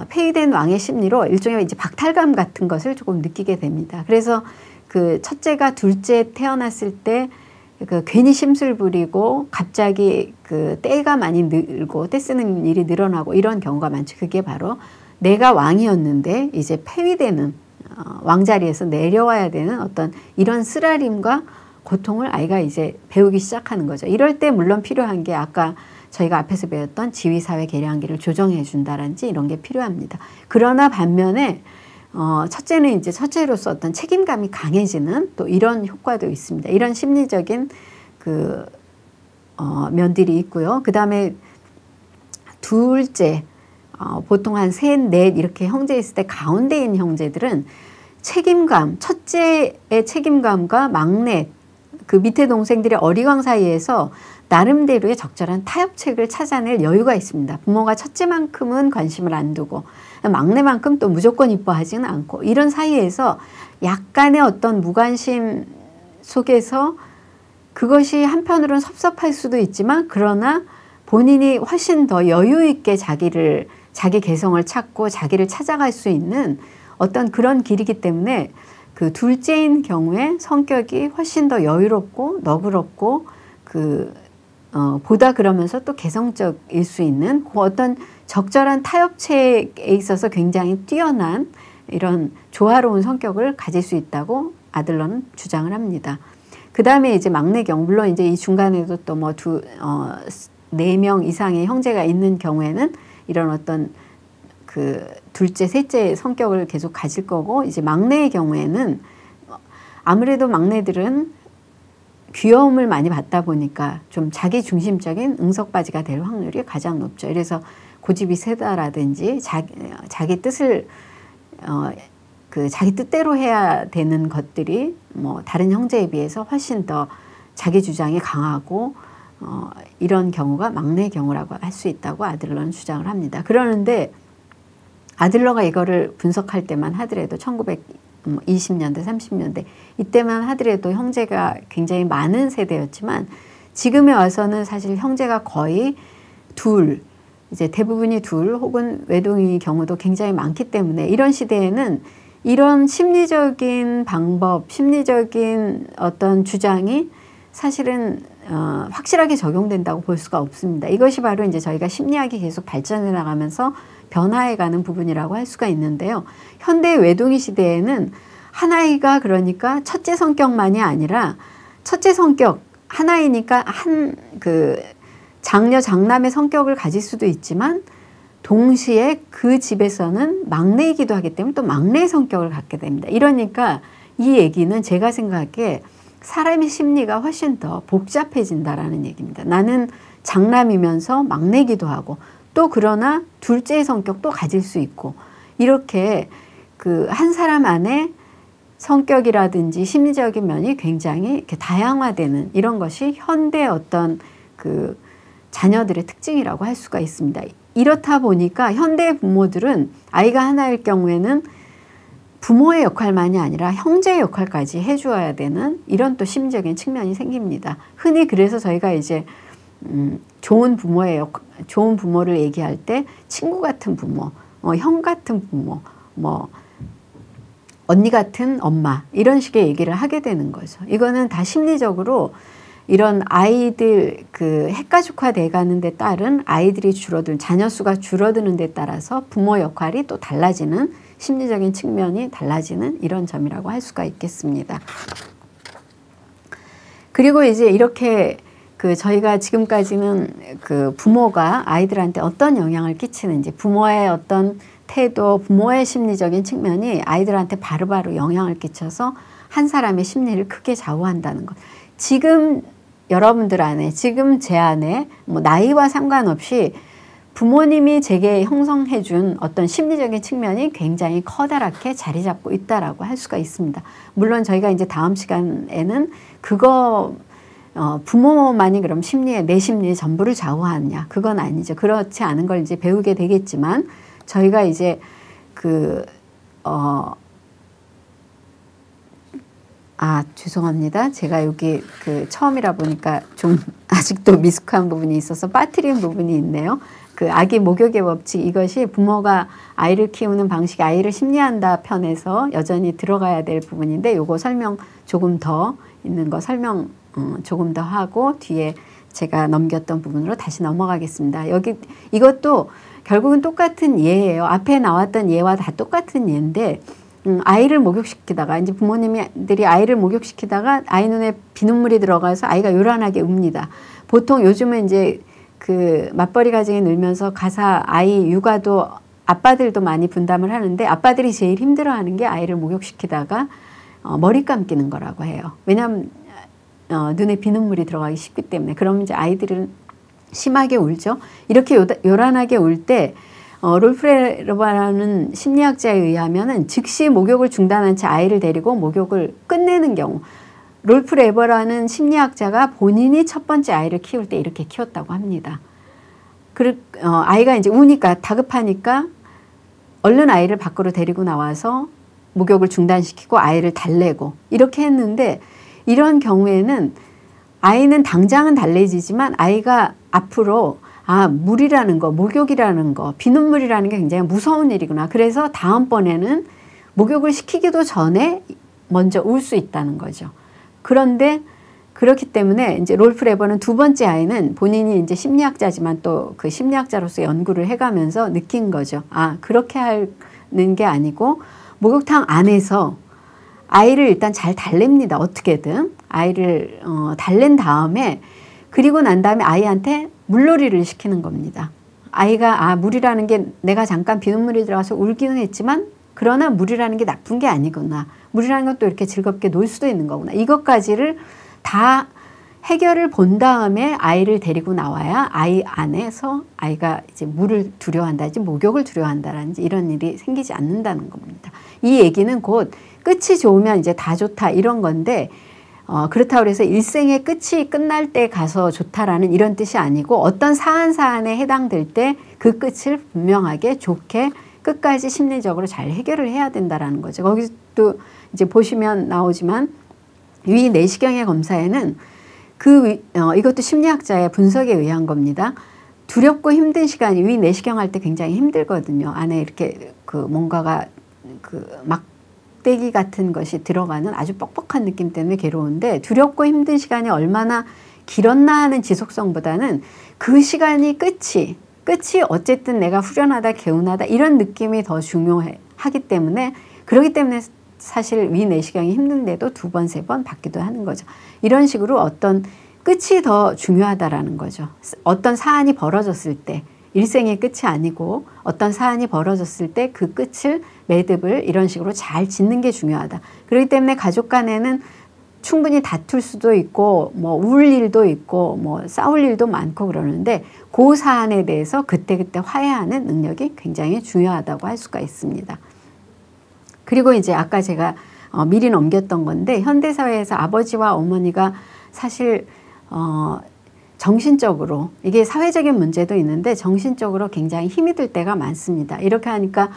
폐위된 왕의 심리로 일종의 이제 박탈감 같은 것을 조금 느끼게 됩니다. 그래서 그 첫째가 둘째 태어났을 때 괜히 심술 부리고 갑자기 때가 많이 늘고 때 쓰는 일이 늘어나고 이런 경우가 많죠. 그게 바로 내가 왕이었는데 이제 폐위되는 왕자리에서 내려와야 되는 어떤 이런 쓰라림과 고통을 아이가 이제 배우기 시작하는 거죠. 이럴 때 물론 필요한 게 아까 저희가 앞에서 배웠던 지위사회 계량기를 조정해 준다든지 이런 게 필요합니다. 그러나 반면에 첫째는 이제 첫째로서 어떤 책임감이 강해지는 또 이런 효과도 있습니다. 이런 심리적인 면들이 있고요. 그 다음에 둘째, 보통 한 셋, 넷 이렇게 형제 있을 때 가운데인 형제들은 책임감, 첫째의 책임감과 막내, 그 밑에 동생들의 어리광 사이에서 나름대로의 적절한 타협책을 찾아낼 여유가 있습니다. 부모가 첫째만큼은 관심을 안 두고 막내만큼 또 무조건 이뻐하지는 않고, 이런 사이에서 약간의 어떤 무관심 속에서 그것이 한편으로는 섭섭할 수도 있지만, 그러나 본인이 훨씬 더 여유 있게 자기를 자기 개성을 찾고 자기를 찾아갈 수 있는 어떤 그런 길이기 때문에 그 둘째인 경우에 성격이 훨씬 더 여유롭고 너그럽고 보다 그러면서 또 개성적일 수 있는 그 어떤 적절한 타협체에 있어서 굉장히 뛰어난 이런 조화로운 성격을 가질 수 있다고 아들러는 주장을 합니다. 그 다음에 이제 막내경, 물론 이제 이 중간에도 또 뭐 4명 이상의 형제가 있는 경우에는 이런 어떤 그 둘째, 셋째 성격을 계속 가질 거고, 이제 막내의 경우에는 아무래도 막내들은 귀여움을 많이 받다 보니까 좀 자기 중심적인 응석바지가 될 확률이 가장 높죠. 그래서 고집이 세다라든지 자기 뜻을 자기 뜻대로 해야 되는 것들이 뭐 다른 형제에 비해서 훨씬 더 자기 주장이 강하고 이런 경우가 막내 경우라고 할 수 있다고 아들러는 주장을 합니다. 그러는데 아들러가 이거를 분석할 때만 하더라도 1920년대, 30년대 이때만 하더라도 형제가 굉장히 많은 세대였지만 지금에 와서는 사실 형제가 거의 둘, 이제 대부분이 둘 혹은 외동의 경우도 굉장히 많기 때문에 이런 시대에는 이런 심리적인 방법, 심리적인 어떤 주장이 사실은 확실하게 적용된다고 볼 수가 없습니다. 이것이 바로 이제 저희가 심리학이 계속 발전해 나가면서 변화해가는 부분이라고 할 수가 있는데요. 현대 외동의 시대에는 하나이가 그러니까 첫째 성격만이 아니라 첫째 성격 하나이니까 장녀 장남의 성격을 가질 수도 있지만 동시에 그 집에서는 막내이기도 하기 때문에 또 막내의 성격을 갖게 됩니다. 이러니까 이 얘기는 제가 생각하기에 사람의 심리가 훨씬 더 복잡해진다라는 얘기입니다. 나는 장남이면서 막내기도 하고 또 그러나 둘째의 성격도 가질 수 있고 이렇게 한 사람 안에 성격이라든지 심리적인 면이 굉장히 이렇게 다양화되는 이런 것이 현대 어떤 자녀들의 특징이라고 할 수가 있습니다. 이렇다 보니까 현대 부모들은 아이가 하나일 경우에는 부모의 역할만이 아니라 형제의 역할까지 해주어야 되는 이런 또 심리적인 측면이 생깁니다. 흔히 그래서 저희가 이제 좋은 부모를 얘기할 때 친구 같은 부모, 형 같은 부모, 뭐 언니 같은 엄마 이런 식의 얘기를 하게 되는 거죠. 이거는 다 심리적으로 이런 아이들 핵가족화 돼가는 데 따른 아이들이 자녀 수가 줄어드는 데 따라서 부모 역할이 또 달라지는 심리적인 측면이 달라지는 이런 점이라고 할 수가 있겠습니다. 그리고 이제 이렇게 저희가 지금까지는 부모가 아이들한테 어떤 영향을 끼치는지 부모의 어떤 태도, 부모의 심리적인 측면이 아이들한테 바로바로 영향을 끼쳐서 한 사람의 심리를 크게 좌우한다는 것. 지금 여러분들 안에, 지금 제 안에 뭐 나이와 상관없이 부모님이 제게 형성해 준 어떤 심리적인 측면이 굉장히 커다랗게 자리 잡고 있다라고 할 수가 있습니다. 물론 저희가 이제 다음 시간에는 부모만이 그럼 내 심리의 전부를 좌우하느냐, 그건 아니죠. 그렇지 않은 걸 이제 배우게 되겠지만 저희가 이제 죄송합니다. 제가 여기 처음이라 보니까 좀 아직도 미숙한 부분이 있어서 빠뜨린 부분이 있네요. 아기 목욕의 법칙, 이것이 부모가 아이를 키우는 방식, 아이를 심리한다 편에서 여전히 들어가야 될 부분인데 요거 설명 조금 더 있는 거 설명 조금 더 하고 뒤에 제가 넘겼던 부분으로 다시 넘어가겠습니다. 이것도 결국은 똑같은 예예요. 앞에 나왔던 예와 다 똑같은 예인데 아이를 목욕시키다가 이제 부모님들이 아이를 목욕시키다가 아이 눈에 비눗물이 들어가서 아이가 요란하게 웁니다. 보통 요즘은 이제 맞벌이 가정이 늘면서 아이 육아도 아빠들도 많이 분담을 하는데 아빠들이 제일 힘들어하는 게 아이를 목욕시키다가 머리 감기는 거라고 해요. 왜냐하면 눈에 비눗물이 들어가기 쉽기 때문에. 그러면 이제 아이들은 심하게 울죠. 이렇게 요란하게 울 때 롤프레러바라는 심리학자에 의하면은 즉시 목욕을 중단한 채 아이를 데리고 목욕을 끝내는 경우, 롤프 레버라는 심리학자가 본인이 첫 번째 아이를 키울 때 이렇게 키웠다고 합니다. 아이가 이제 우니까 다급하니까 얼른 아이를 밖으로 데리고 나와서 목욕을 중단시키고 아이를 달래고 이렇게 했는데 이런 경우에는 아이는 당장은 달래지지만 아이가 앞으로 아, 물이라는 거, 목욕이라는 거, 비눗물이라는 게 굉장히 무서운 일이구나. 그래서 다음번에는 목욕을 시키기도 전에 먼저 울 수 있다는 거죠. 그런데 그렇기 때문에 이제 rolf 레버는 두 번째 아이는 본인이 이제 심리학자지만 또 그 심리학자로서 연구를 해가면서 느낀 거죠. 아, 그렇게 하는 게 아니고 목욕탕 안에서 아이를 일단 잘 달랩니다. 어떻게든 아이를 달랜 다음에 그리고 난 다음에 아이한테 물놀이를 시키는 겁니다. 아이가 아, 물이라는 게 내가 잠깐 비눗물이 들어가서 울기는 했지만 그러나 물이라는 게 나쁜 게 아니구나. 물이라는 것도 이렇게 즐겁게 놀 수도 있는 거구나. 이것까지를 다 해결을 본 다음에 아이를 데리고 나와야 아이 안에서 아이가 이제 물을 두려워한다든지 목욕을 두려워한다든지 이런 일이 생기지 않는다는 겁니다. 이 얘기는 곧 끝이 좋으면 이제 다 좋다 이런 건데 그렇다고 해서 일생의 끝이 끝날 때 가서 좋다라는 이런 뜻이 아니고 어떤 사안에 해당될 때 그 끝을 분명하게 좋게 끝까지 심리적으로 잘 해결을 해야 된다라는 거죠. 거기도 이제 보시면 나오지만 위 내시경의 검사에는 이것도 심리학자의 분석에 의한 겁니다. 두렵고 힘든 시간이 위 내시경 할 때 굉장히 힘들거든요. 안에 이렇게 뭔가가 막대기 같은 것이 들어가는 아주 뻑뻑한 느낌 때문에 괴로운데 두렵고 힘든 시간이 얼마나 길었나 하는 지속성보다는 그 시간이 끝이 어쨌든 내가 후련하다 개운하다 이런 느낌이 더 중요하기 때문에 그렇기 때문에 사실 위 내시경이 힘든데도 2번, 3번 받기도 하는 거죠. 이런 식으로 어떤 끝이 더 중요하다라는 거죠. 어떤 사안이 벌어졌을 때 일생의 끝이 아니고 어떤 사안이 벌어졌을 때 그 끝을 매듭을 이런 식으로 잘 짓는 게 중요하다. 그렇기 때문에 가족 간에는 충분히 다툴 수도 있고 뭐 울 일도 있고 뭐 싸울 일도 많고 그러는데 그 사안에 대해서 그때그때 화해하는 능력이 굉장히 중요하다고 할 수가 있습니다. 그리고 이제 아까 제가 미리 넘겼던 건데 현대사회에서 아버지와 어머니가 사실 정신적으로 이게 사회적인 문제도 있는데 정신적으로 굉장히 힘이 들 때가 많습니다. 이렇게 하니까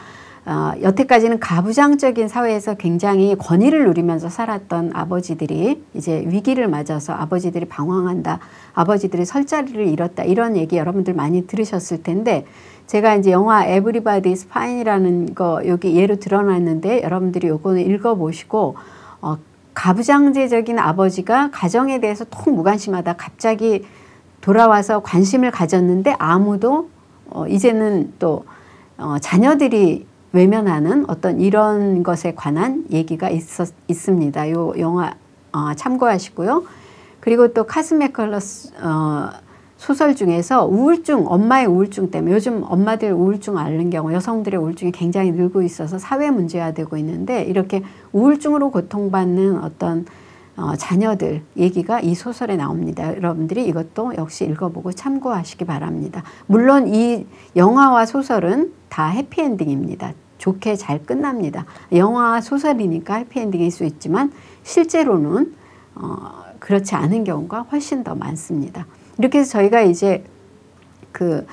여태까지는 가부장적인 사회에서 굉장히 권위를 누리면서 살았던 아버지들이 이제 위기를 맞아서 아버지들이 방황한다. 아버지들이 설 자리를 잃었다. 이런 얘기 여러분들 많이 들으셨을 텐데 제가 이제 영화 Everybody's Fine이라는 거 여기 예로 드러났는데 여러분들이 요거는 읽어보시고 가부장제적인 아버지가 가정에 대해서 통 무관심하다 갑자기 돌아와서 관심을 가졌는데 아무도 이제는 또 자녀들이 외면하는 어떤 이런 것에 관한 얘기가 있습니다. 요 영화 참고하시고요. 그리고 또 카스 맥컬러스 소설 중에서 우울증, 엄마의 우울증 때문에 요즘 엄마들 우울증 앓는 경우 여성들의 우울증이 굉장히 늘고 있어서 사회 문제화되고 있는데 이렇게 우울증으로 고통받는 어떤 자녀들 얘기가 이 소설에 나옵니다. 여러분들이 이것도 역시 읽어보고 참고하시기 바랍니다. 물론 이 영화와 소설은 다 해피엔딩입니다. 좋게 잘 끝납니다. 영화와 소설이니까 해피엔딩일 수 있지만 실제로는 그렇지 않은 경우가 훨씬 더 많습니다. 이렇게 해서 저희가 이제 그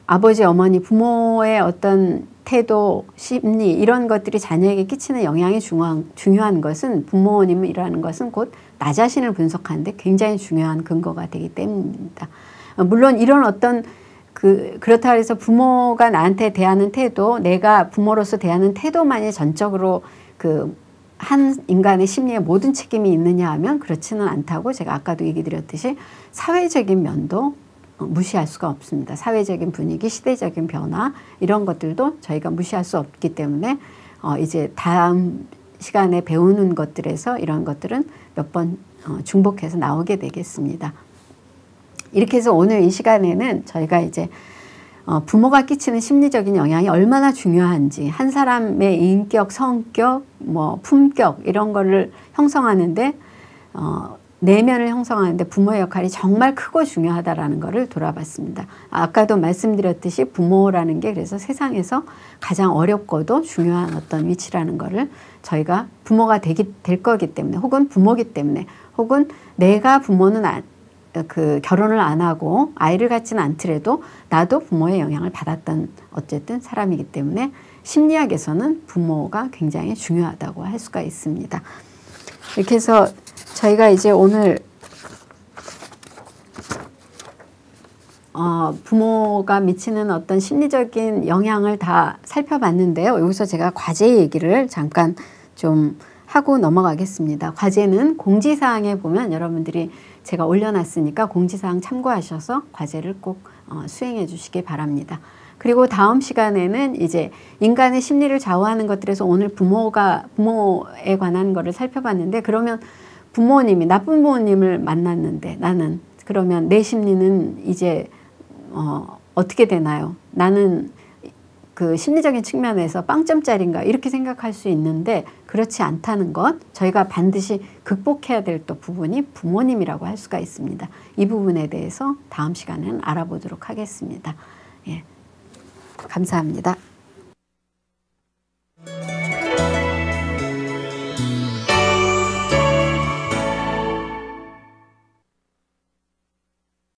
아버지, 어머니, 부모의 어떤 태도, 심리 이런 것들이 자녀에게 끼치는 영향이 중요한 것은 부모님이라는 것은 곧 나 자신을 분석하는데 굉장히 중요한 근거가 되기 때문입니다. 물론 이런 어떤 그렇다고 해서 부모가 나한테 대하는 태도, 내가 부모로서 대하는 태도만이 전적으로 한 인간의 심리에 모든 책임이 있느냐 하면 그렇지는 않다고 제가 아까도 얘기 드렸듯이 사회적인 면도 무시할 수가 없습니다. 사회적인 분위기, 시대적인 변화 이런 것들도 저희가 무시할 수 없기 때문에 이제 다음 시간에 배우는 것들에서 이런 것들은 몇 번 중복해서 나오게 되겠습니다. 이렇게 해서 오늘 이 시간에는 저희가 이제 부모가 끼치는 심리적인 영향이 얼마나 중요한지 한 사람의 인격, 성격, 뭐 품격 이런 거를 형성하는데 내면을 형성하는데 부모의 역할이 정말 크고 중요하다라는 것을 돌아봤습니다. 아까도 말씀드렸듯이 부모라는 게 그래서 세상에서 가장 어렵고도 중요한 어떤 위치라는 것을 저희가 부모가 될 거기 때문에 혹은 부모기 때문에 혹은 내가 부모는 결혼을 안 하고 아이를 갖지는 않더라도 나도 부모의 영향을 받았던 어쨌든 사람이기 때문에 심리학에서는 부모가 굉장히 중요하다고 할 수가 있습니다. 이렇게 해서 저희가 이제 오늘 부모가 미치는 어떤 심리적인 영향을 다 살펴봤는데요. 여기서 제가 과제 얘기를 잠깐 좀 하고 넘어가겠습니다. 과제는 공지사항에 보면 여러분들이 제가 올려놨으니까 공지사항 참고하셔서 과제를 꼭 수행해 주시기 바랍니다. 그리고 다음 시간에는 이제 인간의 심리를 좌우하는 것들에서 오늘 부모에 관한 거를 살펴봤는데, 그러면 부모님이 나쁜 부모님을 만났는데 나는 그러면 내 심리는 이제 어떻게 되나요? 나는 그 심리적인 측면에서 빵점짜리인가 이렇게 생각할 수 있는데 그렇지 않다는 것, 저희가 반드시 극복해야 될 또 부분이 부모님이라고 할 수가 있습니다. 이 부분에 대해서 다음 시간에는 알아보도록 하겠습니다. 예, 감사합니다.